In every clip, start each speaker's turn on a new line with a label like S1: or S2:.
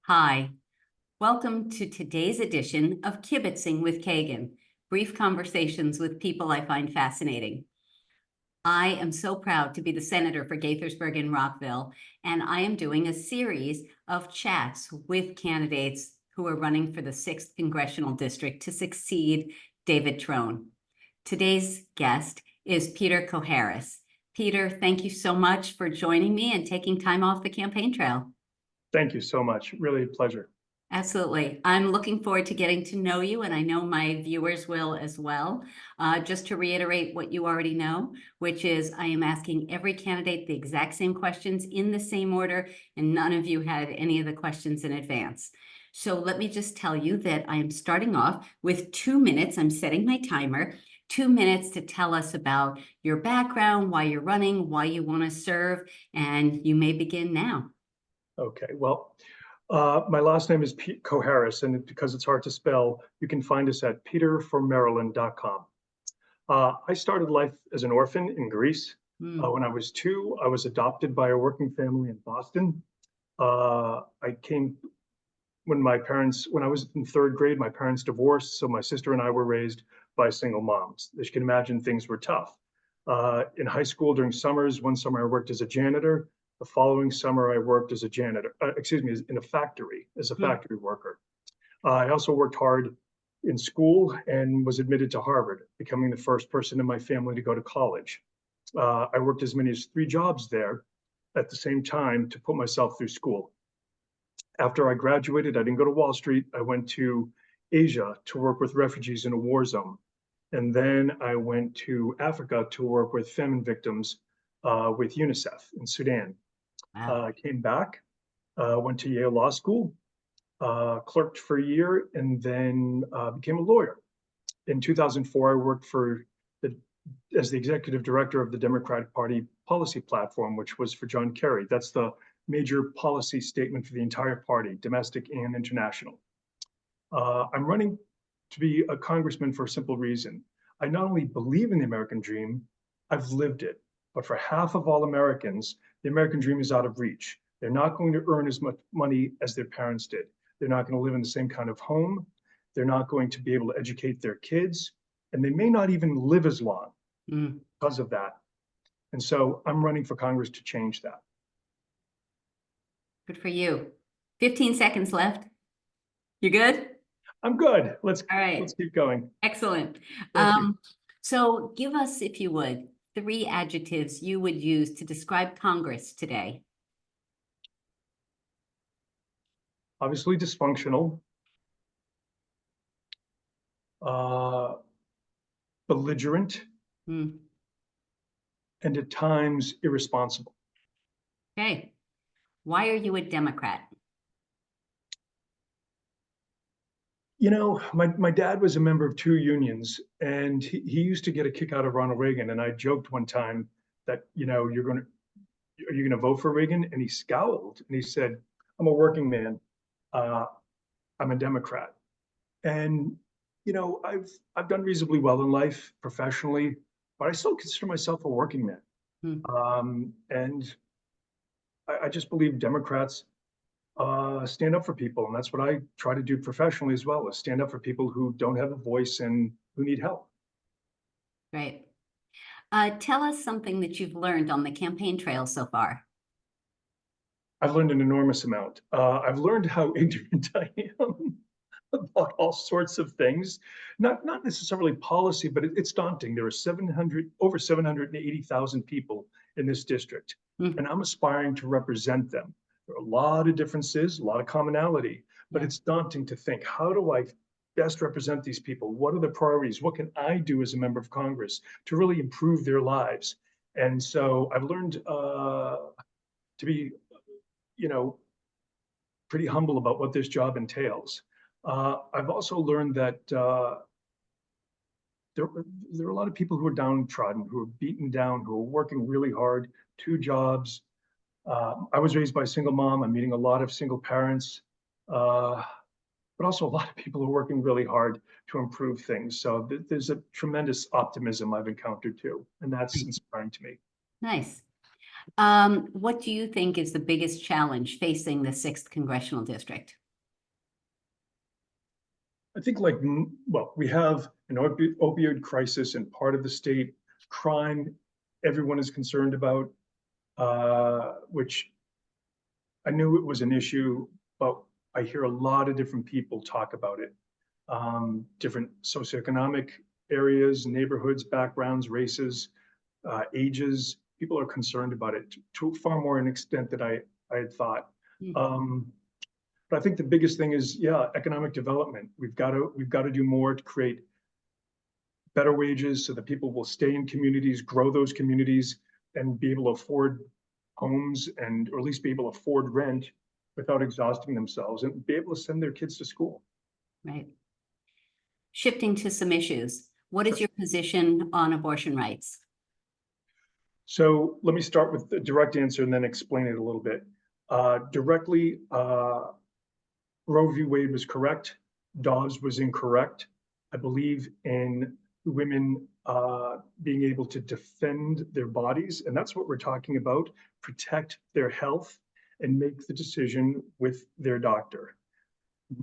S1: Hi, welcome to today's edition of Kibbitzing with Kagan, brief conversations with people I find fascinating. I am so proud to be the senator for Gaithersburg and Rockville, and I am doing a series of chats with candidates who are running for the 6th Congressional District to succeed David Trone. Today's guest is Peter Choharis. Peter, thank you so much for joining me and taking time off the campaign trail.
S2: Thank you so much. Really a pleasure.
S1: Absolutely. I'm looking forward to getting to know you, and I know my viewers will as well. Just to reiterate what you already know, which is I am asking every candidate the exact same questions in the same order, and none of you had any of the questions in advance. So let me just tell you that I am starting off with 2 minutes. I'm setting my timer. 2 minutes to tell us about your background, why you're running, why you want to serve, and you may begin now.
S2: Okay, well, my last name is Choharis, and because it's hard to spell, you can find us at peterformaryland.com. I started life as an orphan in Greece. When I was 2, I was adopted by a working family in Boston. I came when I was in 3rd grade, my parents divorced, so my sister and I were raised by single moms. As you can imagine, things were tough. In high school during summers, one summer I worked as a janitor. The following summer, I worked as a janitor, in a factory, as a factory worker. I also worked hard in school and was admitted to Harvard, becoming the first person in my family to go to college. I worked as many as 3 jobs there at the same time to put myself through school. After I graduated, I didn't go to Wall Street. I went to Asia to work with refugees in a war zone. And then I went to Africa to work with famine victims with UNICEF in Sudan.
S1: Wow.
S2: I came back, went to Yale Law School, clerked for a year, and then became a lawyer. In 2004, I worked as the executive director of the Democratic Party policy platform, which was for John Kerry. That's the major policy statement for the entire party, domestic and international. I'm running to be a congressman for a simple reason. I not only believe in the American dream, I've lived it. But for half of all Americans, the American dream is out of reach. They're not going to earn as much money as their parents did. They're not going to live in the same kind of home. They're not going to be able to educate their kids. And they may not even live as long because of that. And so I'm running for Congress to change that.
S1: Good for you. 15 seconds left. You good?
S2: I'm good. Let's keep going.
S1: Excellent. So give us, if you would, 3 adjectives you would use to describe Congress today.
S2: Obviously dysfunctional, belligerent, and at times irresponsible.
S1: Okay. Why are you a Democrat?
S2: You know, my dad was a member of 2 unions, and he used to get a kick out of Ronald Reagan. And I joked one time that, are you going to vote for Reagan? And he scowled and he said, I'm a working man. I'm a Democrat. And, I've done reasonably well in life professionally, but I still consider myself a working man. And I just believe Democrats stand up for people. And that's what I try to do professionally as well, is stand up for people who don't have a voice and who need help.
S1: Great. Tell us something that you've learned on the campaign trail so far.
S2: I've learned an enormous amount. I've learned how ignorant I am about all sorts of things, not necessarily policy, but it's daunting. There are over 780,000 people in this district, and I'm aspiring to represent them. There are a lot of differences, a lot of commonality, but it's daunting to think, how do I best represent these people? What are the priorities? What can I do as a member of Congress to really improve their lives? And so I've learned to be, pretty humble about what this job entails. I've also learned that there are a lot of people who are downtrodden, who are beaten down, who are working really hard, 2 jobs. I was raised by a single mom. I'm meeting a lot of single parents, but also a lot of people who are working really hard to improve things. So there's a tremendous optimism I've encountered too, and that's inspiring to me.
S1: Nice. What do you think is the biggest challenge facing the 6th Congressional District?
S2: I think well, we have an opioid crisis in part of the state, crime everyone is concerned about, which I knew it was an issue, but I hear a lot of different people talk about it. Different socioeconomic areas, neighborhoods, backgrounds, races, ages. People are concerned about it to far more an extent that I had thought. But I think the biggest thing is, yeah, economic development. We've got to do more to create better wages so that people will stay in communities, grow those communities, and be able to afford homes and or at least be able to afford rent without exhausting themselves and be able to send their kids to school.
S1: Right. Shifting to some issues, what is
S2: Sure.
S1: your position on abortion rights?
S2: So let me start with the direct answer and then explain it a little bit. Directly, Roe v. Wade was correct. Dobbs was incorrect. I believe in women being able to defend their bodies, and that's what we're talking about, protect their health and make the decision with their doctor,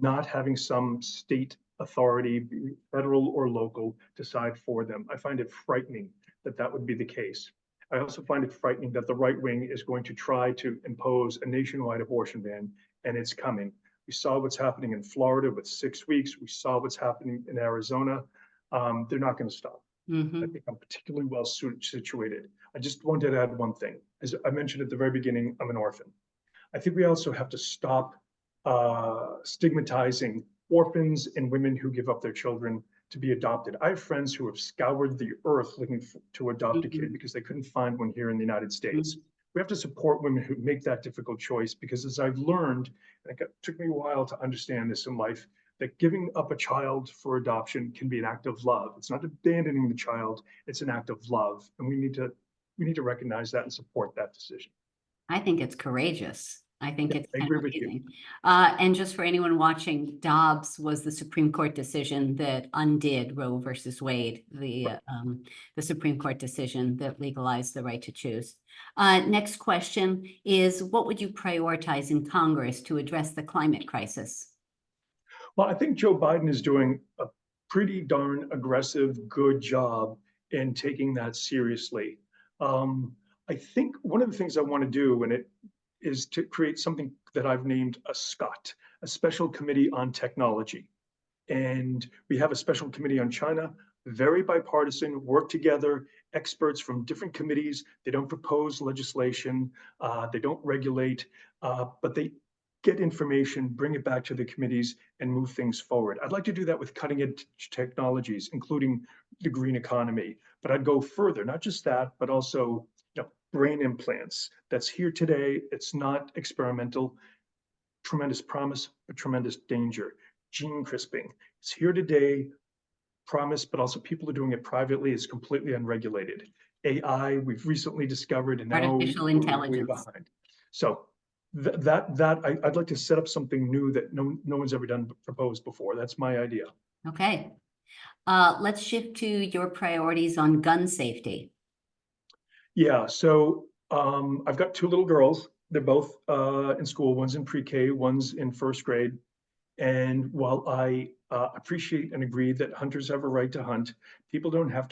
S2: not having some state authority, federal or local, decide for them. I find it frightening that that would be the case. I also find it frightening that the right wing is going to try to impose a nationwide abortion ban, and it's coming. We saw what's happening in Florida with 6 weeks. We saw what's happening in Arizona. They're not going to stop. I think I'm particularly well situated. I just wanted to add one thing. As I mentioned at the very beginning, I'm an orphan. I think we also have to stop stigmatizing orphans and women who give up their children to be adopted. I have friends who have scoured the earth looking to adopt a kid because they couldn't find one here in the United States. We have to support women who make that difficult choice because, as I've learned, and it took me a while to understand this in life, that giving up a child for adoption can be an act of love. It's not abandoning the child, it's an act of love. And we need to recognize that and support that decision.
S1: I think it's courageous. I think it's
S2: I
S1: kind
S2: agree
S1: of
S2: with you.
S1: amazing. And just for anyone watching, Dobbs was the Supreme Court decision that undid Roe versus Wade, the Supreme Court decision that legalized the right to choose. Next question is, what would you prioritize in Congress to address the climate crisis?
S2: Well, I think Joe Biden is doing a pretty darn aggressive, good job in taking that seriously. I think one of the things I want to do, and it is to create something that I've named a SCOT, a Special Committee on Technology. And we have a special committee on China, very bipartisan, work together, experts from different committees. They don't propose legislation, they don't regulate, but they get information, bring it back to the committees and move things forward. I'd like to do that with cutting edge technologies, including the green economy. But I'd go further, not just that, but also brain implants. That's here today. It's not experimental. Tremendous promise, but tremendous danger. Gene crisping. It's here today. Promise, but also people are doing it privately. It's completely unregulated. AI, we've recently discovered, and now
S1: Artificial
S2: we're way
S1: intelligence.
S2: behind. So I'd like to set up something new that no one's ever proposed before. That's my idea.
S1: Okay. Let's shift to your priorities on gun safety.
S2: Yeah, so I've got 2 little girls. They're both in school. One's in pre-K, one's in 1st grade. And while I appreciate and agree that hunters have a right to hunt, people don't have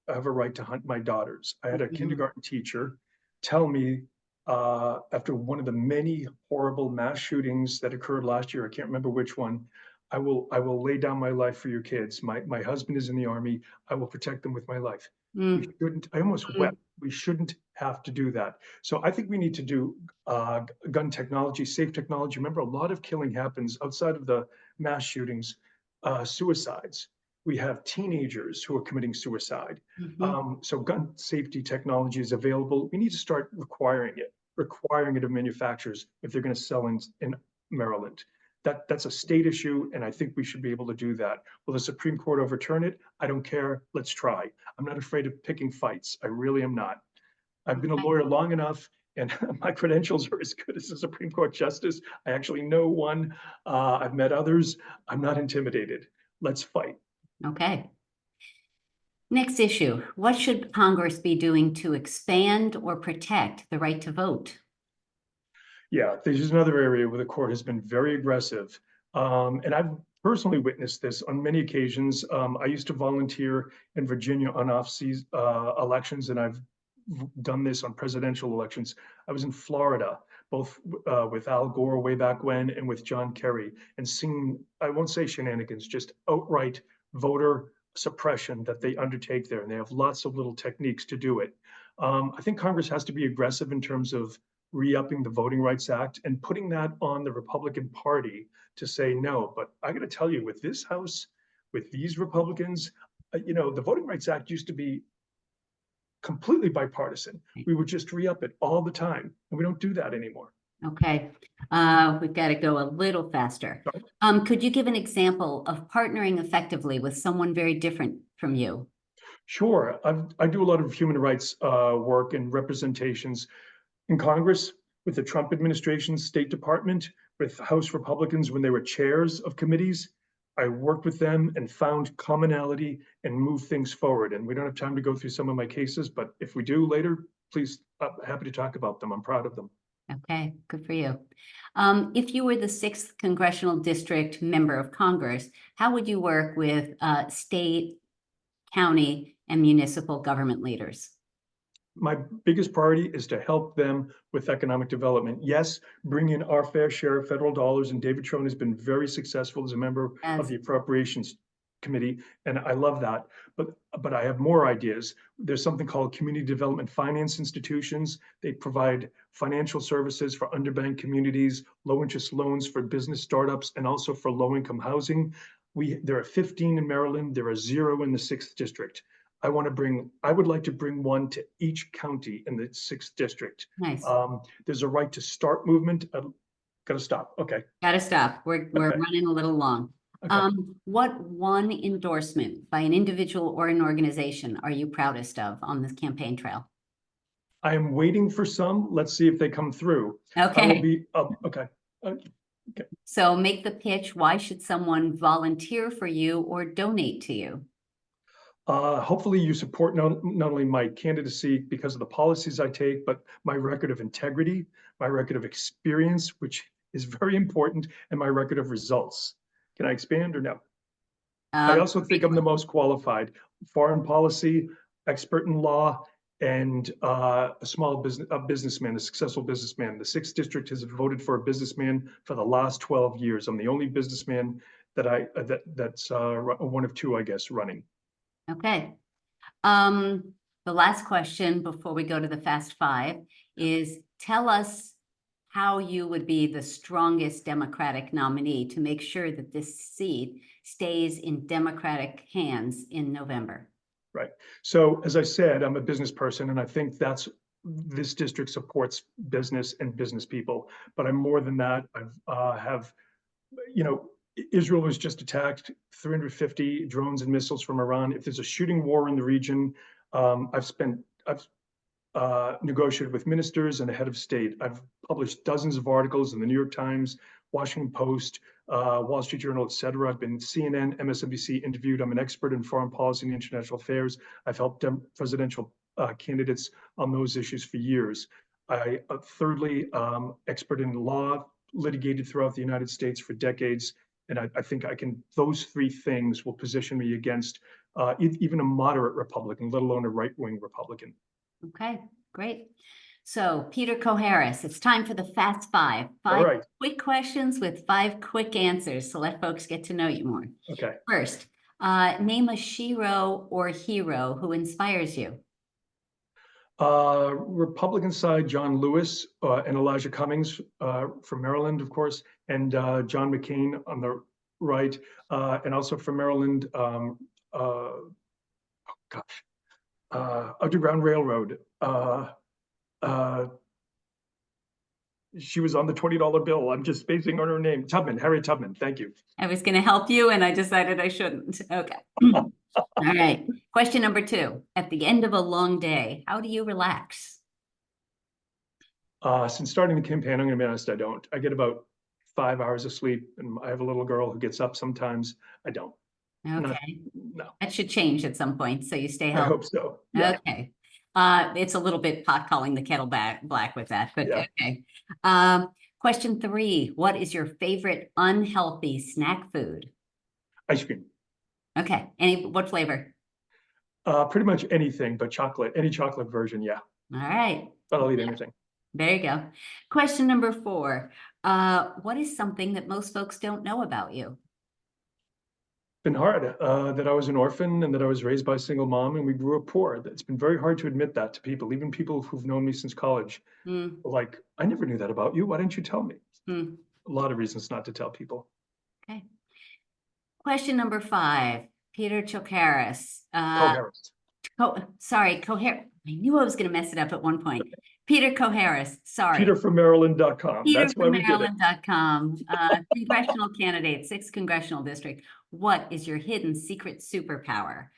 S2: a right to hunt my daughters. I had a kindergarten teacher tell me after one of the many horrible mass shootings that occurred last year, I can't remember which one, I will lay down my life for your kids. My husband is in the Army. I will protect them with my life. We shouldn't, I almost wept. We shouldn't have to do that. So I think we need to do gun technology, safe technology. Remember, a lot of killing happens outside of the mass shootings, suicides. We have teenagers who are committing suicide. So gun safety technology is available. We need to start requiring it of manufacturers if they're going to sell in Maryland. That's a state issue, and I think we should be able to do that. Will the Supreme Court overturn it? I don't care. Let's try. I'm not afraid of picking fights. I really am not. I've been a lawyer long enough, and my credentials are as good as a Supreme Court justice. I actually know one. I've met others. I'm not intimidated. Let's fight.
S1: Okay. Next issue, what should Congress be doing to expand or protect the right to vote?
S2: Yeah, this is another area where the court has been very aggressive. And I've personally witnessed this on many occasions. I used to volunteer in Virginia on off-season elections, and I've done this on presidential elections. I was in Florida, both with Al Gore way back when and with John Kerry, and seeing, I won't say shenanigans, just outright voter suppression that they undertake there. And they have lots of little techniques to do it. I think Congress has to be aggressive in terms of re-upping the Voting Rights Act and putting that on the Republican Party to say no. But I got to tell you, with this House, with these Republicans, the Voting Rights Act used to be completely bipartisan. We would just re-up it all the time, and we don't do that anymore.
S1: Okay, we've got to go a little faster. Could you give an example of partnering effectively with someone very different from you?
S2: Sure, I do a lot of human rights work and representations in Congress with the Trump administration's State Department, with House Republicans when they were chairs of committees. I worked with them and found commonality and moved things forward. And we don't have time to go through some of my cases, but if we do later, please, happy to talk about them. I'm proud of them.
S1: Okay, good for you. If you were the 6th Congressional District member of Congress, how would you work with state, county, and municipal government leaders?
S2: My biggest priority is to help them with economic development. Yes, bring in our fair share of federal dollars, and David Trone has been very successful as a member of the Appropriations Committee, and I love that. But I have more ideas. There's something called community development finance institutions. They provide financial services for underbanked communities, low interest loans for business startups, and also for low income housing. There are 15 in Maryland. There are 0 in the 6th district. I would like to bring one to each county in the 6th district.
S1: Nice.
S2: There's a right to start movement. Gotta stop. Okay.
S1: Gotta stop. We're running a little long.
S2: Okay.
S1: What one endorsement by an individual or an organization are you proudest of on this campaign trail?
S2: I am waiting for some. Let's see if they come through.
S1: Okay.
S2: I will be, okay.
S1: Okay. So make the pitch. Why should someone volunteer for you or donate to you?
S2: Hopefully you support not only my candidacy because of the policies I take, but my record of integrity, my record of experience, which is very important, and my record of results. Can I expand or no? I also think I'm the most qualified. Foreign policy, expert in law, and a businessman, a successful businessman. The 6th district has voted for a businessman for the last 12 years. I'm the only businessman that's one of 2, I guess, running.
S1: Okay. The last question before we go to the Fast 5 is tell us how you would be the strongest Democratic nominee to make sure that this seat stays in Democratic hands in November.
S2: Right. So as I said, I'm a business person, and I think this district supports business and business people. But I'm more than that. Israel was just attacked, 350 drones and missiles from Iran. If there's a shooting war in the region, I've negotiated with ministers and a head of state. I've published dozens of articles in the New York Times, Washington Post, Wall Street Journal, et cetera. I've been CNN, MSNBC interviewed. I'm an expert in foreign policy and international affairs. I've helped presidential candidates on those issues for years. Thirdly, expert in law, litigated throughout the United States for decades. And I think those 3 things will position me against even a moderate Republican, let alone a right-wing Republican.
S1: Okay, great. So Peter Choharis, it's time for the Fast 5. 5 quick questions with 5 quick answers to let folks get to know you more.
S2: Okay.
S1: First, name a shero or hero who inspires you.
S2: Republican side, John Lewis and Elijah Cummings from Maryland, of course, and John McCain on the right, and also from Maryland, Underground Railroad. She was on the $20 bill. I'm just spacing on her name. Harriet Tubman. Thank you.
S1: I was going to help you, and I decided I shouldn't. Okay. All right. Question number 2. At the end of a long day, how do you relax?
S2: Since starting the campaign, I'm going to be honest, I don't. I get about 5 hours of sleep, and I have a little girl who gets up sometimes. I don't. Not,
S1: Okay,
S2: no,
S1: that should change at some point, so you stay
S2: I
S1: healthy.
S2: hope so. Yeah,
S1: Okay. It's a little bit pot calling the kettle black with that, but
S2: yeah.
S1: okay. Question 3, what is your favorite unhealthy snack food?
S2: Ice cream.
S1: Okay, what flavor?
S2: Pretty much anything but chocolate, any chocolate version, yeah.
S1: All right,
S2: But I'll eat anything.
S1: there you go. Question number 4, what is something that most folks don't know about you?
S2: Been hard that I was an orphan and that I was raised by a single mom and we grew up poor. It's been very hard to admit that to people, even people who've known me since college.
S1: Hmm,
S2: Like, I never knew that about you. Why didn't you tell me?
S1: hmm,
S2: A lot of reasons not to tell people.
S1: okay. Question number 5, Peter Choharis.
S2: Coherence.
S1: Coher. I knew I was going to mess it up at one point. Peter Choharis, sorry.
S2: peterformaryland.com. That's why we did it.
S1: peterformaryland.com, congressional candidate, 6th congressional district. What is your hidden secret superpower?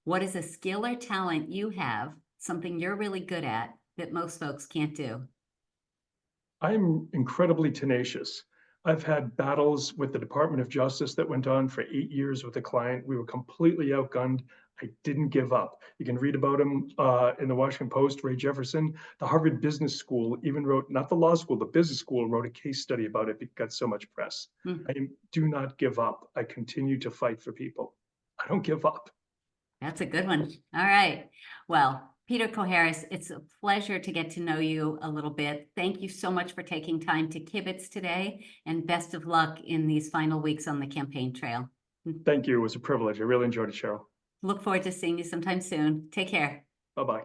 S1: What is a skill or talent you have, something you're really good at that most folks can't do?
S2: I'm incredibly tenacious. I've had battles with the Department of Justice that went on for 8 years with a client. We were completely outgunned. I didn't give up. You can read about him in the Washington Post. Ray Jefferson, the Harvard Business School even wrote, not the law school, the business school wrote a case study about it. It got so much press. I do not give up. I continue to fight for people. I don't give up.
S1: That's a good one. All right. Well, Peter Choharis, it's a pleasure to get to know you a little bit. Thank you so much for taking time to kibitz today, and best of luck in these final weeks on the campaign trail.
S2: Thank you. It was a privilege. I really enjoyed it, Cheryl.
S1: Look forward to seeing you sometime soon. Take care.
S2: Bye-bye.